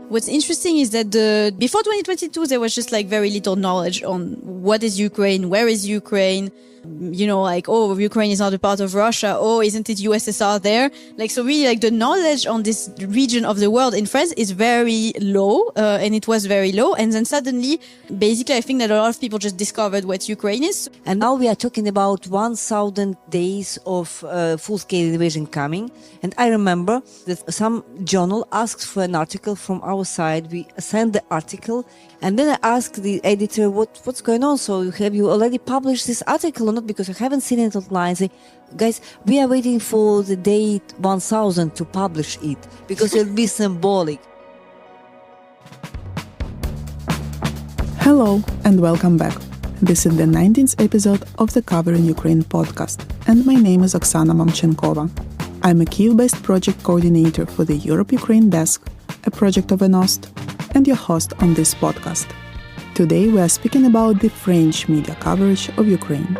What's interesting is that before 2022, there was just like very little knowledge on what is Ukraine, where is Ukraine, oh, Ukraine is not a part of Russia, oh, isn't it USSR there? So really the knowledge on this region of the world in France is very low, and it was very low. And then suddenly, basically, I think that a lot of people just discovered what Ukraine is. And now we are talking about 1,000 days of full-scale invasion coming. And I remember that some journal asked for an article from our side. We sent the article, and then I asked the editor, what's going on? So have you already published this article or not? Because I haven't seen it online. Say, guys, we are waiting for the date 1,000 to publish it, because it'll be symbolic. Hello and welcome back. This is the 19th episode of the Covering Ukraine podcast, and my name is Oksana Mamchenkova. I'm a Kyiv-based project coordinator for the Europe-Ukraine desk, a project of n-ost, and your host on this podcast. Today we are speaking about the French media coverage of Ukraine.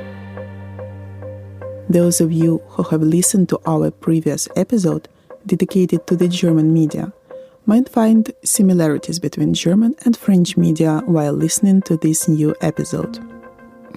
Those of you who have listened to our previous episode dedicated to the German media might find similarities between German and French media while listening to this new episode.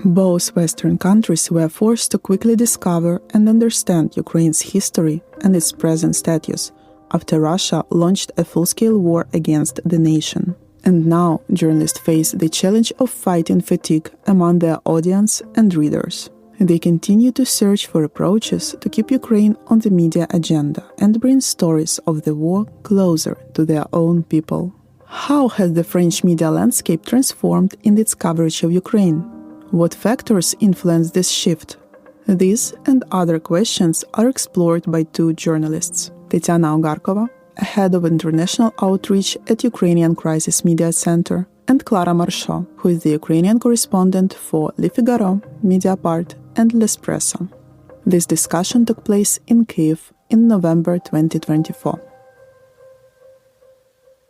Both Western countries were forced to quickly discover and understand Ukraine's history and its present status after Russia launched a full-scale war against the nation. And now journalists face the challenge of fighting fatigue among their audience and readers. They continue to search for approaches to keep Ukraine on the media agenda and bring stories of the war closer to their own people. How has the French media landscape transformed in its coverage of Ukraine? What factors influence this shift? These and other questions are explored by two journalists, Tetyana Ogarkova, head of international outreach at Ukrainian Crisis Media Center, and Clara Marchaud, who is the Ukrainian correspondent for Figaro, Mediapart, and L'Espresso. This discussion took place in Kyiv in November 2024.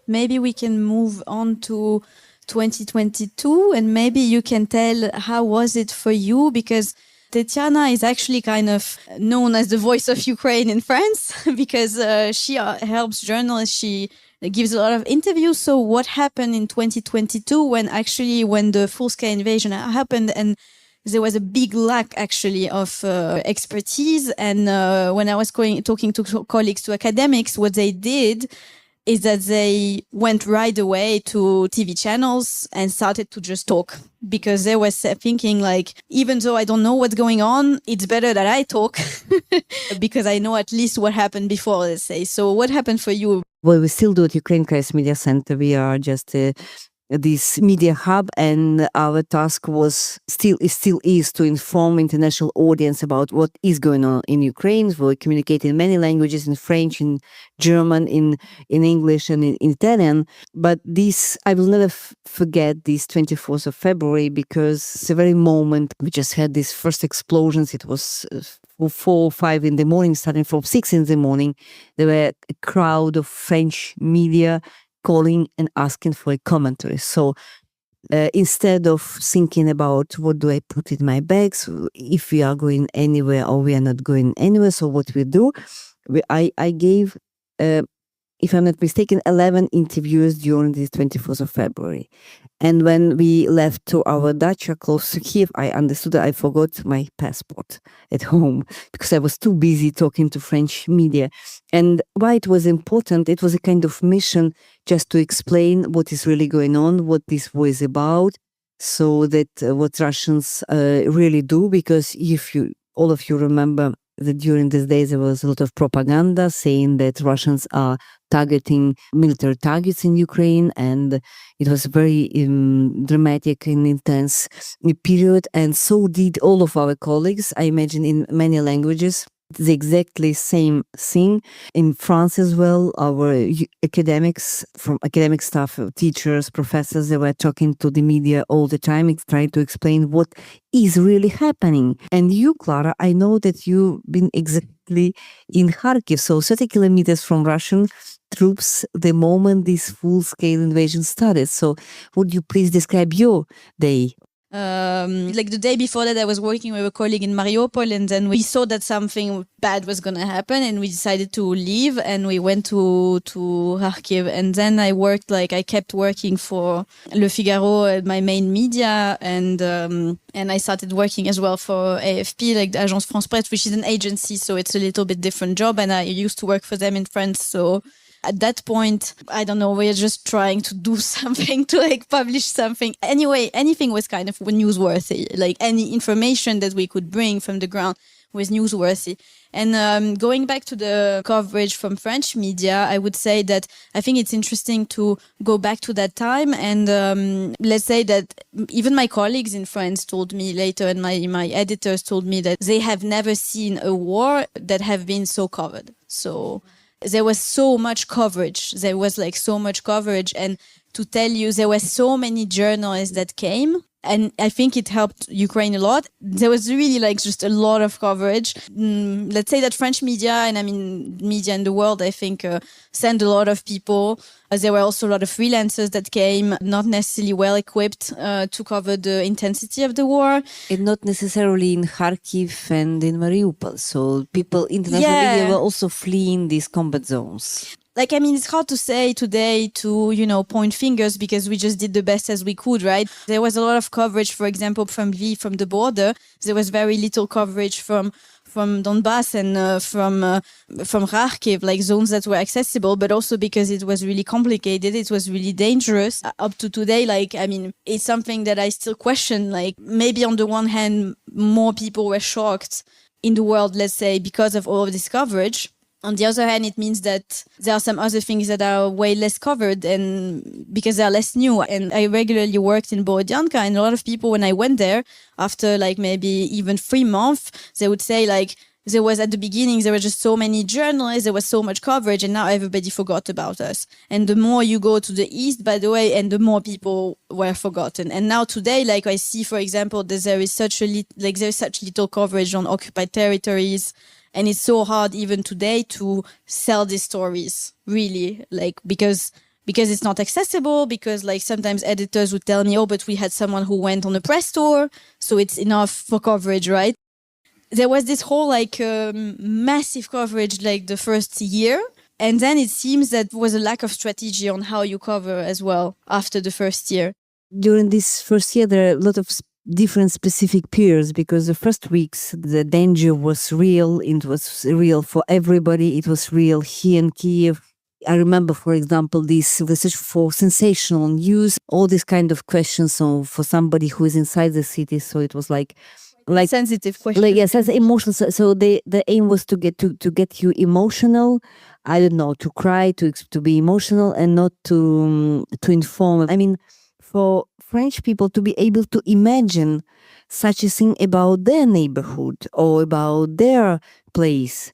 Maybe we can move on to 2022, and maybe you can tell how was it for you, because Tetyana is actually kind of known as the voice of Ukraine in France because she helps journalists, she gives a lot of interviews. So what happened in 2022 when the full-scale invasion happened and there was a big lack actually of expertise, and when I was talking to colleagues, to academics, what they did is that they went right away to TV channels and started to just talk, because they were thinking even though I don't know what's going on, it's better that I talk because I know at least what happened before, let's say. So what happened for you? Well, we still do at Ukraine Crisis Media Center. We are just this media hub, and our task still is to inform international audience about what is going on in Ukraine. We communicate in many languages, in French, in German, in English, and in Italian. But I will never forget this 24th of February, because the very moment we just had these first explosions, it was 4 or 5 in the morning, starting from 6 in the morning, there were a crowd of French media calling and asking for a commentary. So instead of thinking about what do I put in my bags, if we are going anywhere or we are not going anywhere, so what we do, I gave, if I'm not mistaken, 11 interviews during this 24th of February. And when we left to our dacha close to Kyiv, I understood that I forgot my passport at home because I was too busy talking to French media. And why it was important, it was a kind of mission just to explain what is really going on, what this war is about, so that what Russians really do, because all of you remember that during these days there was a lot of propaganda saying that Russians are targeting military targets in Ukraine, and it was a very dramatic and intense period, and so did all of our colleagues, I imagine, in many languages. The exactly same thing in France as well. Our academics, from academic staff, teachers, professors, they were talking to the media all the time, trying to explain what is really happening. And you, Clara, I know that you've been exactly in Kharkiv, so 30 kilometers from Russian troops the moment this full-scale invasion started. So would you please describe your day? Like the day before that, I was working with a colleague in Mariupol, and then we saw that something bad was going to happen, and we decided to leave, and we went to Kharkiv. And then I kept working for Le Figaro, my main media, and I started working as well for AFP, like the Agence France Presse, which is an agency, so it's a little bit different job, and I used to work for them in France, so at that point, I don't know, we're just trying to do something, to like publish something. Anyway, anything was kind of newsworthy, like any information that we could bring from the ground was newsworthy. And going back to the coverage from French media, I would say that I think it's interesting to go back to that time. And let's say that even my colleagues in France told me later, and my editors told me that they have never seen a war that have been so covered. So there was so much coverage. There was like so much coverage. And to tell you, there were so many journalists that came. And I think it helped Ukraine a lot. There was really like just a lot of coverage. Let's say that French media, and I mean media in the world, I think sent a lot of people. There were also a lot of freelancers that came, not necessarily well equipped to cover the intensity of the war. And not necessarily in Kharkiv and in Mariupol. So people, international media were also fleeing these combat zones. Like, I mean, it's hard to say today to, point fingers because we just did the best as we could, right? There was a lot of coverage, for example, from Lviv, from the border. There was very little coverage from Donbass and from Kharkiv, like zones that were accessible, but also because it was really complicated, it was really dangerous. Up to today, like, I mean, it's something that I still question. Like, maybe on the one hand, more people were shocked in the world, let's say, because of all of this coverage. On the other hand, it means that there are some other things that are way less covered and because they are less new. And I regularly worked in Borodyanka, and a lot of people, when I went there, after like maybe even 3 months, they would say like, there was at the beginning, there were just so many journalists, there was so much coverage, and now everybody forgot about us. And the more you go to the east, by the way, and the more people were forgotten. And now today, like I see, for example, that there is such little coverage on occupied territories. And it's so hard even today to sell these stories, really, like, because it's not accessible, because like sometimes editors would tell me, oh, but we had someone who went on a press tour, so it's enough for coverage, right? There was this whole like massive coverage like the first year. And then it seems that there was a lack of strategy on how you cover as well after the first year. During this first year, there are a lot of different specific periods, because the first weeks the danger was real. It was real for everybody. It was real here in Kyiv. I remember, for example, this research for sensational news, all these kind of questions. So for somebody who is inside the city, so it was like sensitive questions. Like, yes, that's emotional. So the aim was to get you emotional. I don't know, to cry, to be emotional, and not to inform. I mean, for French people to be able to imagine such a thing about their neighborhood or about their place.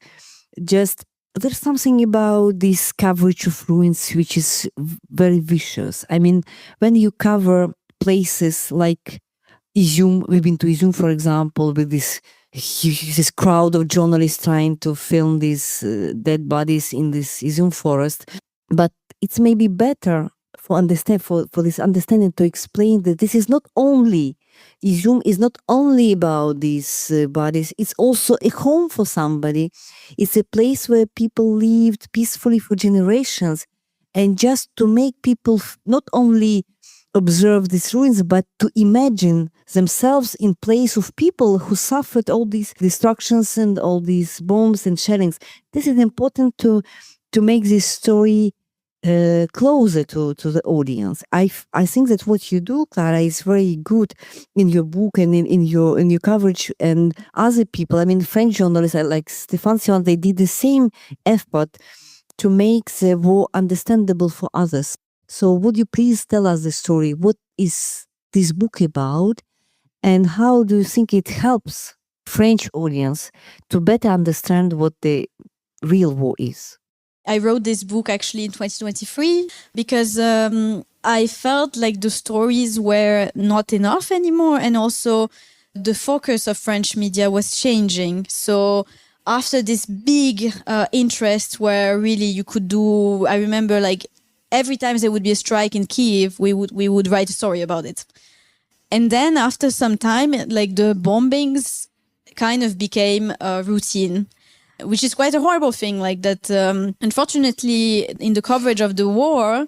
Just, there's something about this coverage of ruins which is very vicious. I mean, when you cover places like Izum, we've been to Izum, for example, with this crowd of journalists trying to film these dead bodies in this Izum forest. But it's maybe better for this understanding to explain that this is not only, Izum is not only about these bodies, it's also a home for somebody. It's a place where people lived peacefully for generations. And just to make people not only observe these ruins, but to imagine themselves in place of people who suffered all these destructions and all these bombs and shellings. This is important to make this story closer to the audience. I think that what you do, Clara, is very good in your book and in your coverage, and other people. I mean, French journalists like Stéphane Sion, they did the same effort to make the war understandable for others. So would you please tell us the story? What is this book about, and how do you think it helps French audience to better understand what the real war is? I wrote this book actually in 2023 because I felt like the stories were not enough anymore, and also the focus of French media was changing. So after this big interest where really you could do, I remember like every time there would be a strike in Kyiv, we would write a story about it. And then after some time, like the bombings kind of became routine, which is quite a horrible thing. Like that, unfortunately, in the coverage of the war,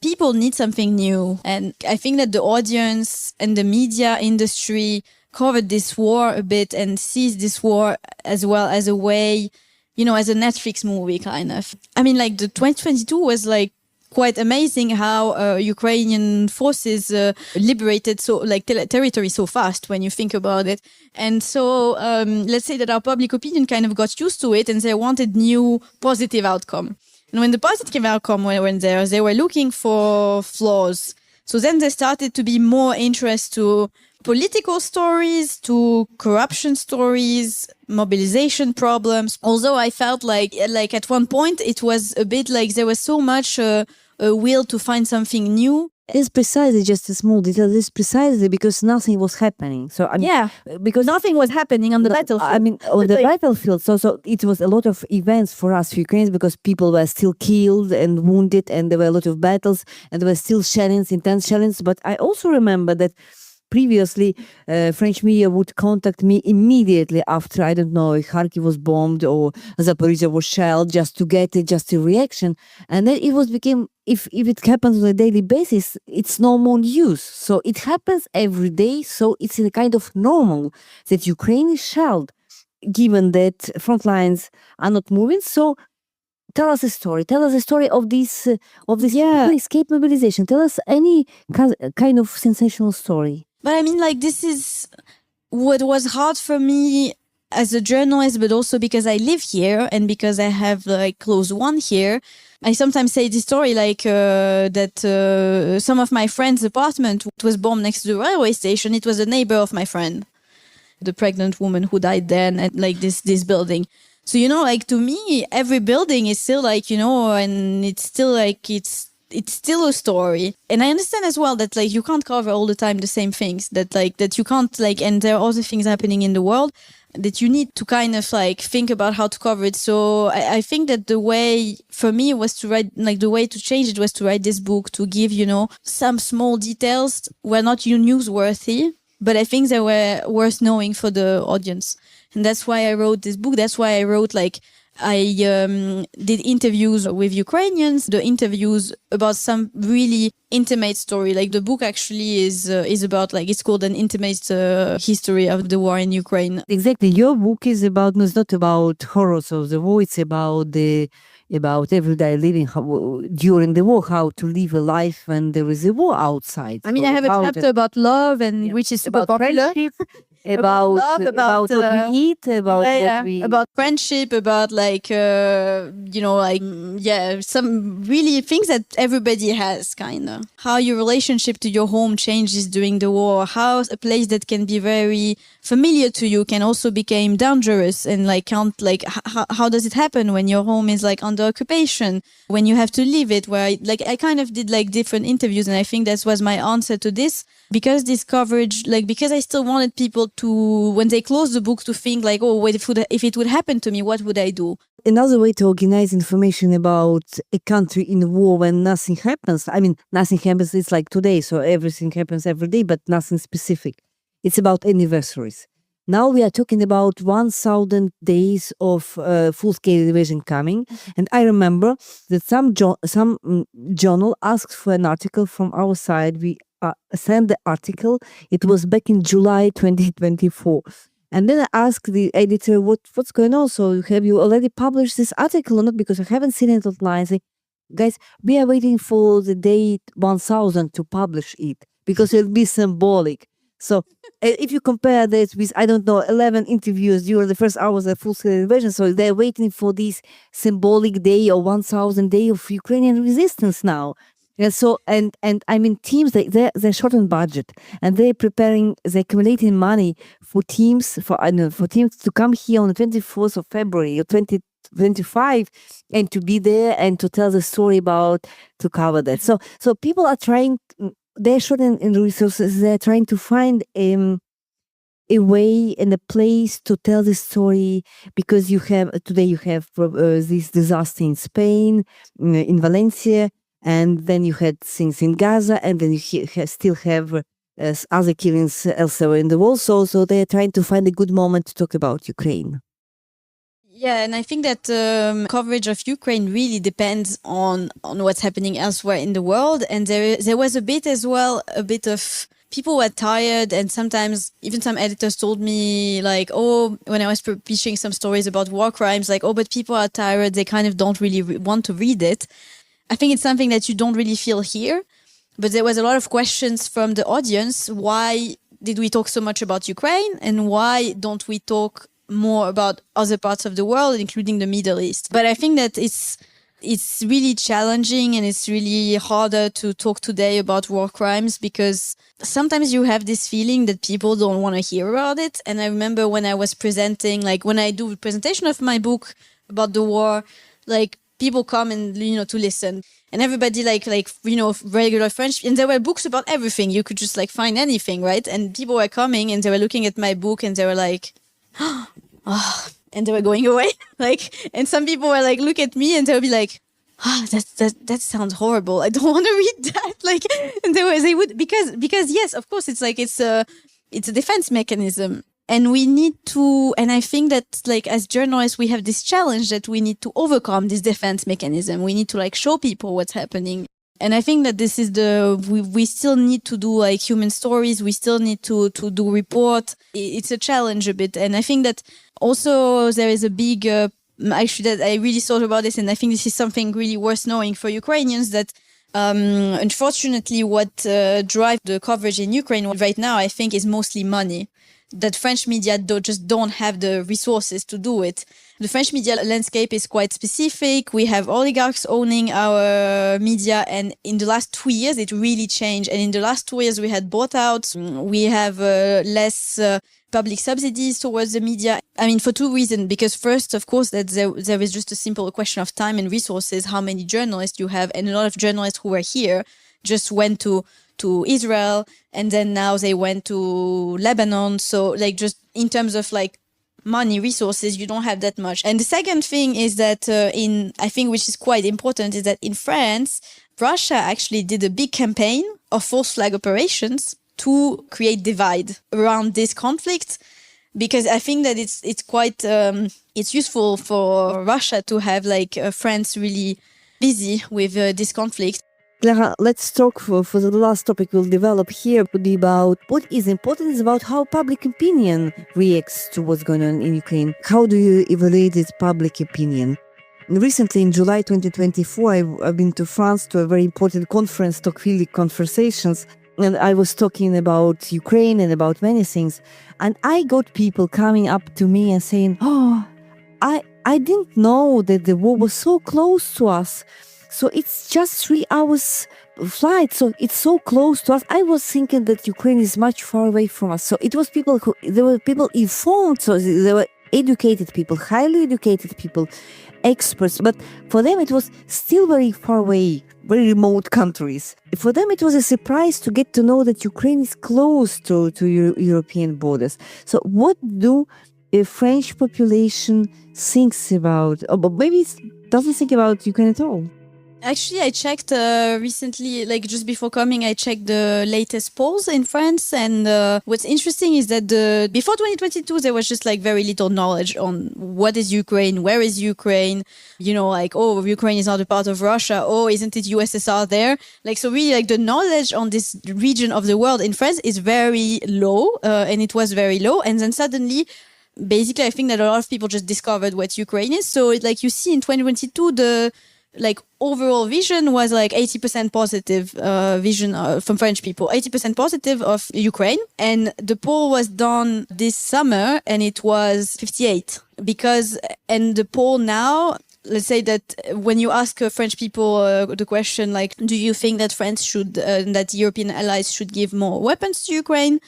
people need something new. And I think that the audience and the media industry covered this war a bit and sees this war as well as a way, as a Netflix movie kind of. I mean, like the 2022 was like quite amazing how Ukrainian forces liberated territory so fast when you think about it. And so let's say that our public opinion kind of got used to it and they wanted new positive outcome. And when the positive outcome went there, they were looking for flaws. So then there started to be more interest to political stories, to corruption stories, mobilization problems. Although I felt like at one point it was a bit like there was so much a will to find something new. It's precisely just a small detail. It's precisely because nothing was happening. So because nothing was happening on the battlefield. I mean, on the battlefield. So it was a lot of events for us Ukrainians because people were still killed and wounded, and there were a lot of battles, and there were still shellings, intense shellings. But I also remember that previously, French media would contact me immediately after, I don't know, if Kharkiv was bombed or Zaporizhzhia was shelled, just to get just a reaction. And then became, if it happens on a daily basis, it's no more news. So it happens every day. So it's a kind of normal that Ukraine is shelled, given that front lines are not moving. So tell us a story. Tell us a story of this escape mobilization. Tell us any kind of sensational story. But I mean, like, this is what was hard for me as a journalist, but also because I live here and because I have like close one here. I sometimes say this story like that some of my friends' apartment was bombed next to the railway station. It was a neighbor of my friend, the pregnant woman who died then at like this building. So, like to me, every building is still like, and it's still like, it's still a story. And I understand as well that like you can't cover all the time the same things, that you can't like, and there are other things happening in the world that you need to kind of like think about how to cover it. So I think that the way for me was to write, like the way to change it was to write this book, to give, some small details were not newsworthy, but I think they were worth knowing for the audience. And that's why I wrote this book. That's why I wrote I did interviews with Ukrainians, the interviews about some really intimate story. Like the book actually is about it's called an intimate history of the war in Ukraine. Exactly. Your book is it's not about horrors of the war. It's about everyday living during the war, how to live a life when there is a war outside. I mean, I have a chapter about love, and which is super popular. About love, about what we eat, about friendship, about some really things that everybody has, kind of. How your relationship to your home changes during the war, how a place that can be very familiar to you can also become dangerous, and how does it happen when your home is under occupation, when you have to leave it, where I kind of did different interviews, and I think that was my answer to this, because this coverage, because I still wanted people to, when they close the book, to think if it would happen to me, what would I do? Another way to organize information about a country in war when nothing happens. I mean, nothing happens, it's like today, so everything happens every day, but nothing specific. It's about anniversaries. Now we are talking about 1,000 days of full-scale invasion coming. And I remember that some journal asked for an article from our side. We sent the article. It was back in July 2024. And then I asked the editor, what's going on? So have you already published this article or not? Because I haven't seen it online. I say, guys, we are waiting for the date 1,000 to publish it, because it'll be symbolic. So if you compare that with, 11 interviews during the first hours of full-scale invasion, so they're waiting for this symbolic day or 1,000 day of Ukrainian resistance now. And so, and I mean, teams, they're short on budget, and they're accumulating money for teams, for teams to come here on the 24th of February or 2025 and to be there and to tell the story to cover that. So people are trying, they're short in resources, they're trying to find a way and a place to tell the story, because today you have this disaster in Spain, in Valencia, and then you had things in Gaza, and then you still have as other killings elsewhere in the world. So they're trying to find a good moment to talk about Ukraine. Yeah, and I think that coverage of Ukraine really depends on what's happening elsewhere in the world. And there was a bit as well, a bit of people were tired, and sometimes even some editors told me like, oh, when I was publishing some stories about war crimes, like, oh, but people are tired, they kind of don't really want to read it. I think it's something that you don't really feel here. But there was a lot of questions from the audience. Why did we talk so much about Ukraine? And why don't we talk more about other parts of the world, including the Middle East? But I think that it's really challenging, and it's really harder to talk today about war crimes because sometimes you have this feeling that people don't want to hear about it. And I remember when I was presenting, like when I do a presentation of my book about the war, like people come and, to listen. And everybody like, regular French, and there were books about everything. You could just like find anything, right? And people were coming and they were looking at my book and they were like, and they were going away. And some people were like, look at me, and they would be like, that sounds horrible. I don't want to read that. And they would, because yes, of course, it's a defense mechanism. And we need to, and I think that as journalists, we have this challenge that we need to overcome this defense mechanism. We need to show people what's happening. And I think that this is we still need to do human stories. We still need to do report. It's a challenge a bit. And I think that also there is a big, actually that I really thought about this. And I think this is something really worth knowing for Ukrainians that unfortunately what drives the coverage in Ukraine right now, I think is mostly money. That French media just don't have the resources to do it. The French media landscape is quite specific. We have oligarchs owning our media, and in the last 2 years, it really changed. And in the last 2 years, we had bought out. We have less public subsidies towards the media. I mean, for two reasons. Because first, of course, that there is just a simple question of time and resources, how many journalists you have. And a lot of journalists who were here just went to Israel, and then now they went to Lebanon. So just in terms of money, resources, you don't have that much. And the second thing is that I think which is quite important, is that in France, Russia actually did a big campaign of false flag operations to create divide around this conflict, because I think that it's quite it's useful for Russia to have France really busy with this conflict. Clara, let's talk for the last topic we'll develop here would be about what is important is about how public opinion reacts to what's going on in Ukraine. How do you evaluate this public opinion? Recently, in July 2024, I've been to France to a very important conference, Tocqueville Conversations, and I was talking about Ukraine and about many things. And I got people coming up to me and saying, I didn't know that the war was so close to us. So it's just 3 hours flight. So it's so close to us. I was thinking that Ukraine is much far away from us. So there were people informed. So there were educated people, highly educated people, experts. But for them, it was still very far away, very remote countries. For them, it was a surprise to get to know that Ukraine is close to European borders. So what do a French population thinks about, or maybe it doesn't think about Ukraine at all? Actually, I checked recently, just before coming, I checked the latest polls in France. And what's interesting is that before 2022, there was just very little knowledge on what is Ukraine, where is Ukraine, Ukraine is not a part of Russia. Oh, isn't it USSR there? So really the knowledge on this region of the world in France is very low, and it was very low. And then suddenly, basically, I think that a lot of people just discovered what Ukraine is. So you see in 2022, the overall vision was 80% positive vision from French people, 80% positive of Ukraine. And the poll was done this summer and it was 58 and the poll now, let's say that when you ask French people the question, do you think that France should, that European allies should give more weapons to Ukraine?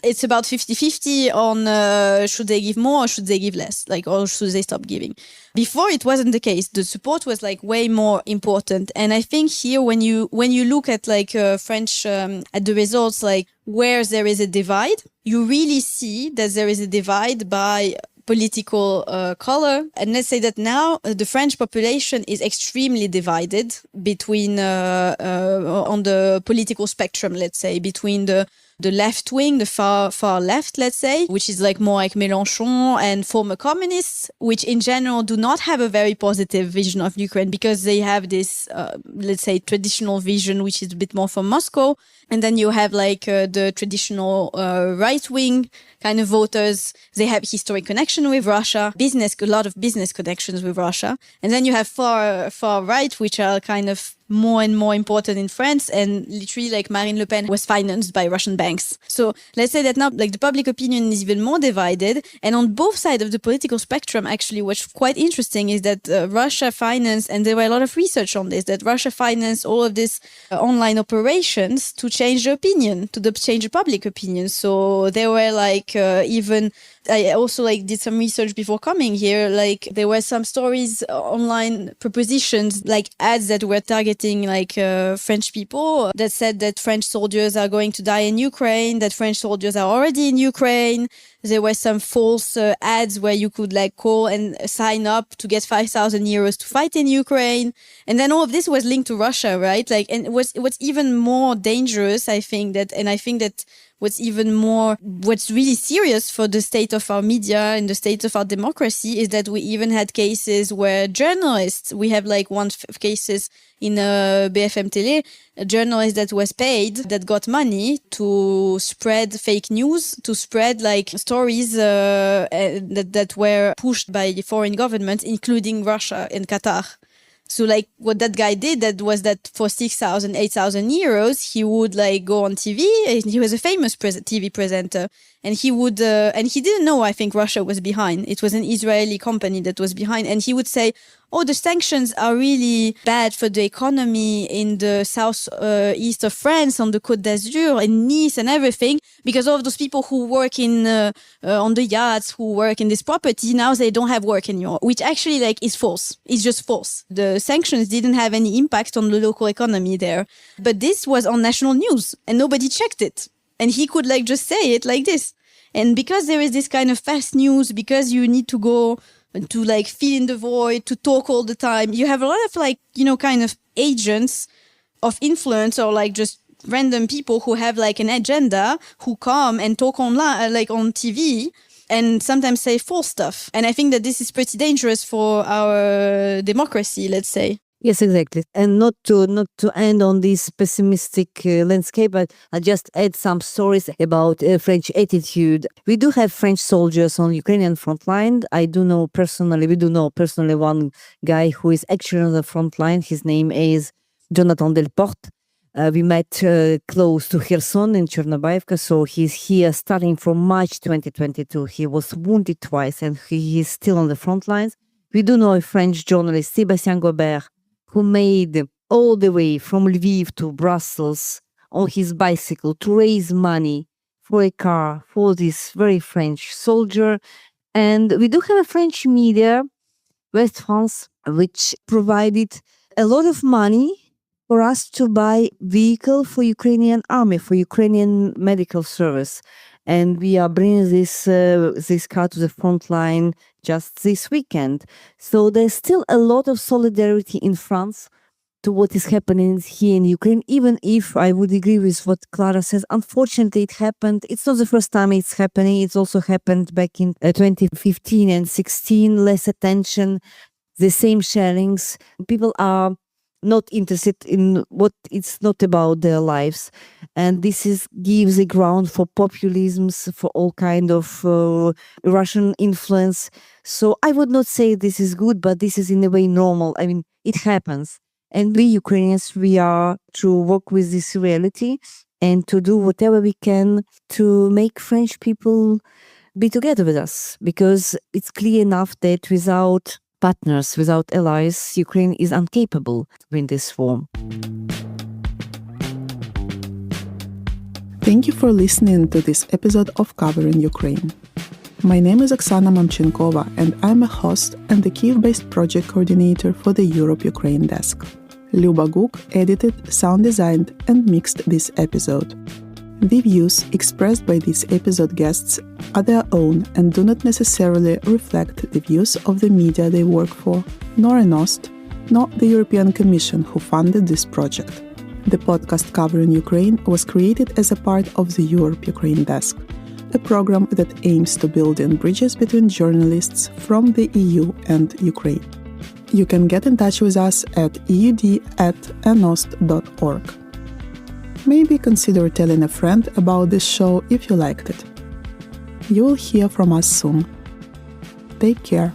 It's about 50-50 on should they give more or should they give less, or should they stop giving. Before it wasn't the case. The support was way more important. And I think here when you look at French at the results, where there is a divide, you really see that there is a divide by political color. And let's say that now the French population is extremely divided between on the political spectrum, let's say, between the the left wing, the far left, let's say, which is like more like Mélenchon and former communists, which in general do not have a very positive vision of Ukraine because they have this, let's say, traditional vision, which is a bit more from Moscow. And then you have like the traditional right-wing kind of voters. They have historic connection with Russia, a lot of business connections with Russia. And then you have far right, which are kind of more and more important in France, and literally like Marine Le Pen was financed by Russian banks. So let's say that now like the public opinion is even more divided, and on both sides of the political spectrum, actually what's quite interesting is that Russia financed, and there were a lot of research on this, that Russia financed all of these online operations to change the opinion, change the public opinion. So there were like even I also like did some research before coming here. Like there were some stories, online propositions, like ads that were targeting like French people that said that French soldiers are going to die in Ukraine, that French soldiers are already in Ukraine. There were some false ads where you could like call and sign up to get 5,000 euros to fight in Ukraine. And then all of this was linked to Russia, right? Like, and what's even more dangerous, I think that what's really serious for the state of our media and the state of our democracy is that we even had cases where journalists, we have like cases in BFM Télé, a journalist that was paid, that got money to spread fake news, to spread like stories that were pushed by the foreign governments, including Russia and Qatar. So like what that guy did, that was that for 6,000, 8,000 euros, he would like go on TV. He was a famous TV presenter, and he would, and he didn't know, I think Russia was behind. It was an Israeli company that was behind. And he would say, oh, the sanctions are really bad for the economy in the south east of France, on the Côte d'Azur, in Nice and everything, because all of those people who work in on the yachts, who work in this property, now they don't have work anymore, which actually like is false. It's just false. The sanctions didn't have any impact on the local economy there. But this was on national news and nobody checked it. And he could like just say it like this. And because there is this kind of fast news, because you need to go to like fill in the void, to talk all the time, you have a lot of like, you know, kind of agents of influence, or like just random people who have like an agenda, who come and talk online, like on TV, and sometimes say false stuff. And I think that this is pretty dangerous for our democracy, let's say. Yes, exactly. And not to end on this pessimistic landscape, but I just add some stories about French attitude. We do have French soldiers on Ukrainian front line. We do know personally one guy who is actually on the front line. His name is Jonathan Delporte. We met close to Kherson in Chernobyevka, so he's here starting from March 2022. He was wounded twice and he is still on the front lines. We do know a French journalist, Sébastien Gobert, who made all the way from Lviv to Brussels on his bicycle to raise money for a car for this very French soldier. And we do have a French media, West France, which provided a lot of money for us to buy vehicle for Ukrainian army, for Ukrainian medical service. And we are bringing this car to the front line just this weekend. So there's still a lot of solidarity in France to what is happening here in Ukraine, even if I would agree with what Clara says. Unfortunately, it happened. It's not the first time it's happening. It's also happened back in 2015 and 16. Less attention, the same sharings. People are not interested in what it's not about their lives, and this gives a ground for populisms, for all kind of Russian influence. So I would not say this is good, but this is in a way normal. I mean, it happens, and we Ukrainians, we are to work with this reality and to do whatever we can to make French people be together with us, because it's clear enough that without partners, without allies, Ukraine is incapable to win this war. Thank you for listening to this episode of Covering Ukraine. My name is Oksana Mamchenkova, and I'm a host and the Kyiv-based project coordinator for the Europe-Ukraine desk. Luba Guk edited, sound designed, and mixed this episode. The views expressed by these episode guests are their own and do not necessarily reflect the views of the media they work for, nor n-ost, nor the European Commission who funded this project. The podcast covering Ukraine was created as a part of the Europe-Ukraine Desk, a program that aims to build in bridges between journalists from the EU and Ukraine. You can get in touch with us at eud@n-ost.org. Maybe consider telling a friend about this show if you liked it. You will hear from us soon. Take care.